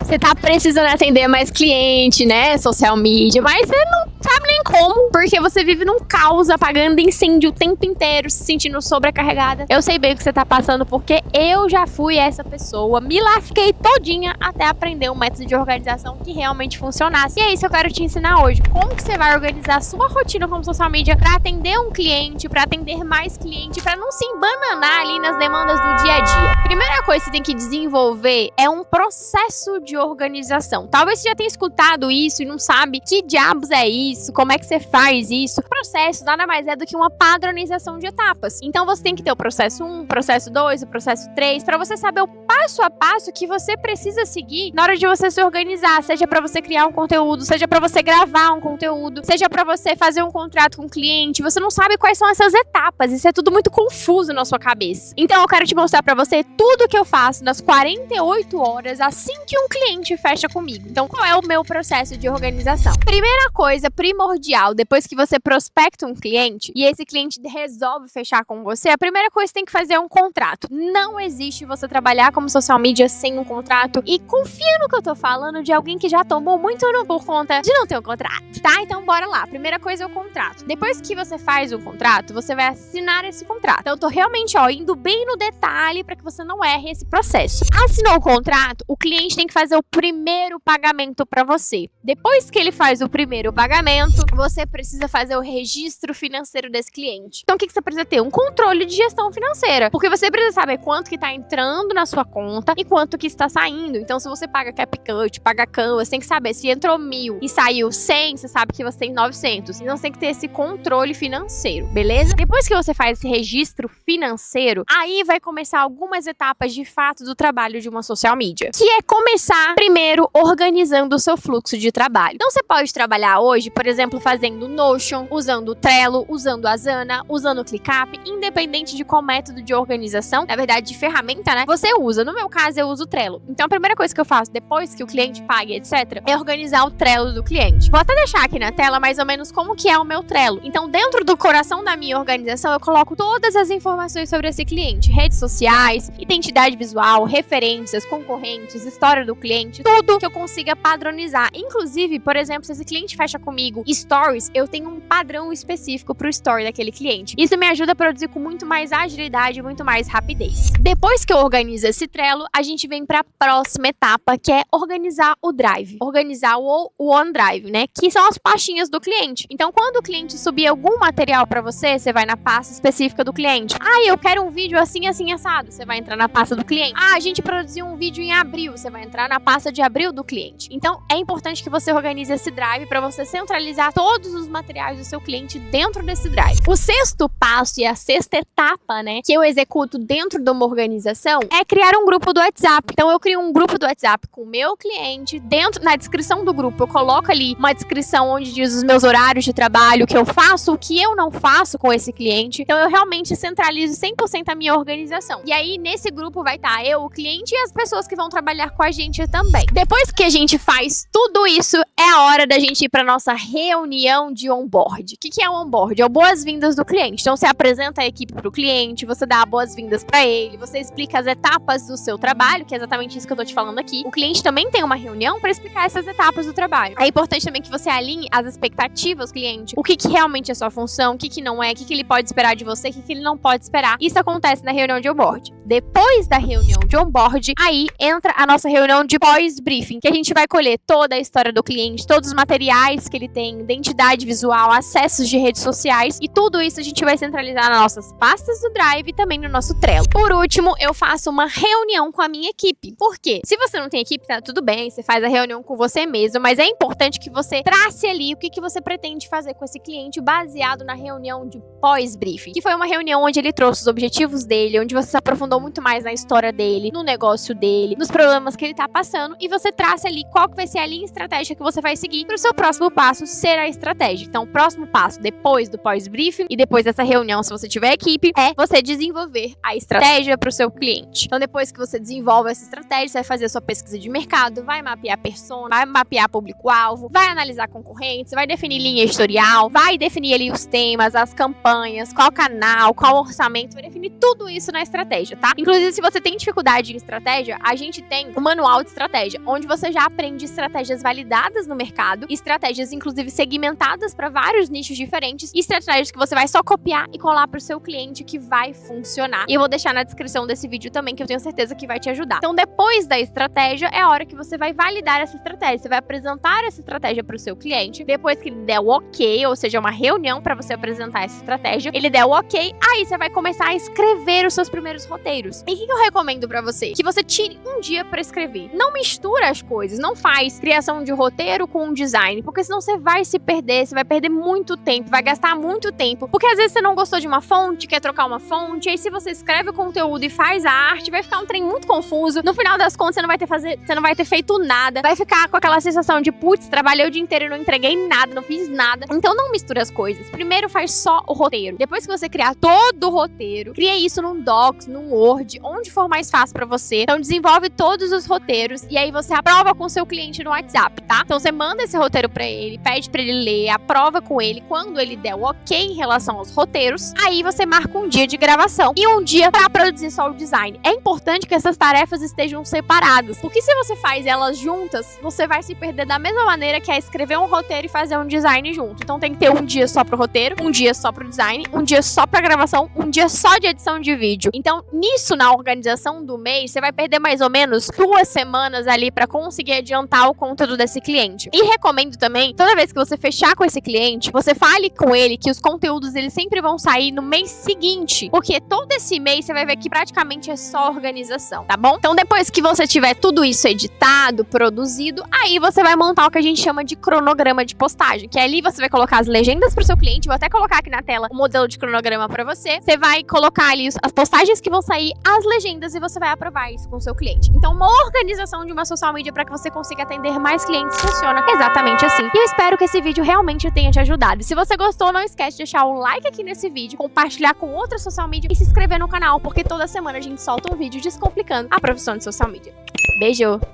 Você tá precisando atender mais cliente, né? Social media, mas você não sabe nem como, porque você vive num caos, apagando incêndio o tempo inteiro, se sentindo sobrecarregada. Eu sei bem o que você tá passando, porque eu já fui essa pessoa, me lasquei todinha até aprender um método de organização que realmente funcionasse. E é isso que eu quero te ensinar hoje. Como que você vai organizar a sua rotina como social media pra atender um cliente, pra atender mais cliente, pra não se embananar ali nas demandas do dia a dia. Primeira coisa que você tem que desenvolver é um processo de organização. Talvez você já tenha escutado isso e não sabe que diabos é isso, como é que você faz isso. O processo nada mais é do que uma padronização de etapas. Então você tem que ter o processo 1, o processo 2, o processo 3, para você saber o passo a passo que você precisa seguir na hora de você se organizar, seja para você criar um conteúdo, seja para você gravar um conteúdo, seja para você fazer um contrato com o cliente. Você não sabe quais são essas etapas, isso é tudo muito confuso na sua cabeça. Então eu quero te mostrar para você tudo que eu faço nas 48 horas assim que um cliente fecha comigo. Então qual é o meu processo de organização? Primeira coisa primordial, depois que você prospecta um cliente e esse cliente resolve fechar com você, a primeira coisa que você tem que fazer é um contrato. Não existe você trabalhar como social media sem um contrato, e confia no que eu tô falando de alguém que já tomou muito no por conta de não ter um contrato, tá? Então bora lá. Primeira coisa é o contrato. Depois que você faz um contrato, você vai assinar esse contrato. Então eu tô realmente, indo bem no detalhe para que você não erre esse processo. Assinou o contrato, o cliente tem que fazer o primeiro pagamento para você. Depois que ele faz o primeiro pagamento, você precisa fazer o registro financeiro desse cliente. Então o que você precisa ter? Um controle de gestão financeira, porque você precisa saber quanto que tá entrando na sua conta e quanto que está saindo. Então se você paga CapCut, paga Canva, você tem que saber se entrou 1.000 e saiu 100, você sabe que você tem 900. Então você tem que ter esse controle financeiro, beleza? Depois que você faz esse registro financeiro, aí vai começar algumas etapas de fato do trabalho de uma social media, que é começar primeiro organizando o seu fluxo de trabalho. Então você pode trabalhar hoje, por exemplo, fazendo Notion, usando o Trello, usando a Asana, usando o ClickUp, independente de qual método de organização, na verdade de ferramenta, né, você usa. No meu caso, eu uso o Trello. Então a primeira coisa que eu faço depois que o cliente pague, etc, é organizar o Trello do cliente. Vou até deixar aqui na tela mais ou menos como que é o meu Trello. Então dentro do coração da minha organização, eu coloco todas as informações sobre esse cliente, redes sociais, identidade visual, referências, concorrentes, história do cliente, tudo que eu consiga padronizar. Inclusive, por exemplo, se esse cliente fecha comigo stories, eu tenho um padrão específico pro story daquele cliente. Isso me ajuda a produzir com muito mais agilidade e muito mais rapidez. Depois que eu organizo esse Trello, a gente vem para a próxima etapa, que é organizar o Drive. Organizar o OneDrive, né? Que são as pastinhas do cliente. Então, quando o cliente subir algum material para você, você vai na pasta específica do cliente. Eu quero um vídeo assim, assim, assado. Você vai entrar na pasta do cliente. A gente produziu um vídeo em abril. Você vai entrar na pasta de abril do cliente. Então, é importante que você organize esse Drive para você centralizar todos os materiais do seu cliente dentro desse Drive. O sexto passo e a sexta etapa, né, que eu executo dentro de uma organização é criar um grupo do WhatsApp. Então, eu crio um grupo do WhatsApp com o meu cliente. Na descrição do grupo, eu coloco ali uma descrição onde diz os meus horários de trabalho, o que eu faço, o que eu não faço com esse cliente. Então, eu realmente centralizo 100% a minha organização. E aí, nesse grupo vai estar eu, o cliente e as pessoas que vão trabalhar com a gente também. Depois que a gente faz tudo isso, é a hora da gente ir para nossa reunião de onboard. O que é o onboard? É o boas-vindas do cliente. Então, você apresenta a equipe para o cliente, você dá boas-vindas para ele, você explica as etapas do seu trabalho, que é exatamente isso que eu tô te falando aqui. O cliente também tem uma reunião para explicar essas etapas do trabalho. É importante também que você alinhe as expectativas do cliente, o que realmente é sua função, o que não é, o que ele pode esperar de você, o que ele não pode esperar. Isso acontece na reunião de onboard. Depois da reunião de onboard, aí entra a nossa reunião de pós-briefing, que a gente vai colher toda a história do cliente, todos os materiais que ele tem, identidade visual, acessos de redes sociais, e tudo isso a gente vai centralizar nas nossas pastas do Drive e também no nosso Trello. Por último, eu faço uma reunião com a minha equipe. Por quê? Se você não tem equipe, tá tudo bem, você faz a reunião com você mesmo, mas é importante que você trace ali o que você pretende fazer com esse cliente baseado na reunião de pós-briefing, que foi uma reunião onde ele trouxe os objetivos dele, onde você se aprofundou muito mais na história dele, no negócio dele, nos problemas que ele tá passando, e você traça ali qual que vai ser a linha estratégica que você vai seguir pro seu próximo passo passo ser a estratégia. Então, o próximo passo, depois do pós-briefing e depois dessa reunião, se você tiver equipe, é você desenvolver a estratégia para o seu cliente. Então, depois que você desenvolve essa estratégia, você vai fazer a sua pesquisa de mercado, vai mapear a persona, vai mapear público-alvo, vai analisar concorrentes, vai definir linha editorial, vai definir ali os temas, as campanhas, qual canal, qual orçamento, vai definir tudo isso na estratégia, tá? Inclusive, se você tem dificuldade em estratégia, a gente tem o manual de estratégia, onde você já aprende estratégias validadas no mercado, estratégias inclusive segmentadas para vários nichos diferentes, e estratégias que você vai só copiar e colar para o seu cliente que vai funcionar. E eu vou deixar na descrição desse vídeo também, que eu tenho certeza que vai te ajudar. Então, depois da estratégia, é a hora que você vai validar essa estratégia. Você vai apresentar essa estratégia para o seu cliente. Depois que ele der o ok, ou seja, uma reunião para você apresentar essa estratégia, ele der o ok, aí você vai começar a escrever os seus primeiros roteiros. E o que eu recomendo para você? Que você tire um dia para escrever. Não mistura as coisas, não faz criação de roteiro com um design, porque senão você vai se perder, você vai perder muito tempo, vai gastar muito tempo, porque às vezes você não gostou de uma fonte, quer trocar uma fonte, e aí se você escreve o conteúdo e faz a arte, vai ficar um trem muito confuso. No final das contas, você não vai ter feito nada, vai ficar com aquela sensação de putz, trabalhei o dia inteiro e não entreguei nada, não fiz nada. Então não mistura as coisas. Primeiro faz só o roteiro. Depois que você criar todo o roteiro, cria isso num Docs, num Word, onde for mais fácil pra você. Então desenvolve todos os roteiros e aí você aprova com o seu cliente no WhatsApp, tá? Então você manda esse roteiro pra ele, pede pra ele ler, aprova com ele. Quando ele der o ok em relação aos roteiros, aí você marca um dia de gravação e um dia pra produzir só o design. É importante que essas tarefas estejam separadas, porque se você faz elas juntas, você vai se perder da mesma maneira que é escrever um roteiro e fazer um design junto. Então tem que ter um dia só pro roteiro, um dia só pro design, um dia só pra gravação, um dia só de edição de vídeo. Então nisso, na organização do mês, você vai perder mais ou menos 2 semanas ali pra conseguir adiantar o conteúdo desse cliente. E recomendo também, toda vez que você fechar com esse cliente, você fale com ele que os conteúdos eles sempre vão sair no mês seguinte, porque todo esse mês você vai ver que praticamente é só organização, tá bom? Então depois que você tiver tudo isso editado, produzido, aí você vai montar o que a gente chama de cronograma de postagem, que ali você vai colocar as legendas pro seu cliente. Vou até colocar aqui na tela o modelo de cronograma pra você. Você vai colocar ali as postagens que vão sair, as legendas, e você vai aprovar isso com o seu cliente. Então uma organização de uma social media para que você consiga atender mais clientes funciona exatamente assim. E eu espero que esse vídeo realmente tenha te ajudado. Se você gostou, não esquece de deixar o like aqui nesse vídeo, compartilhar com outra social media e se inscrever no canal, porque toda semana a gente solta um vídeo descomplicando a profissão de social media. Beijo!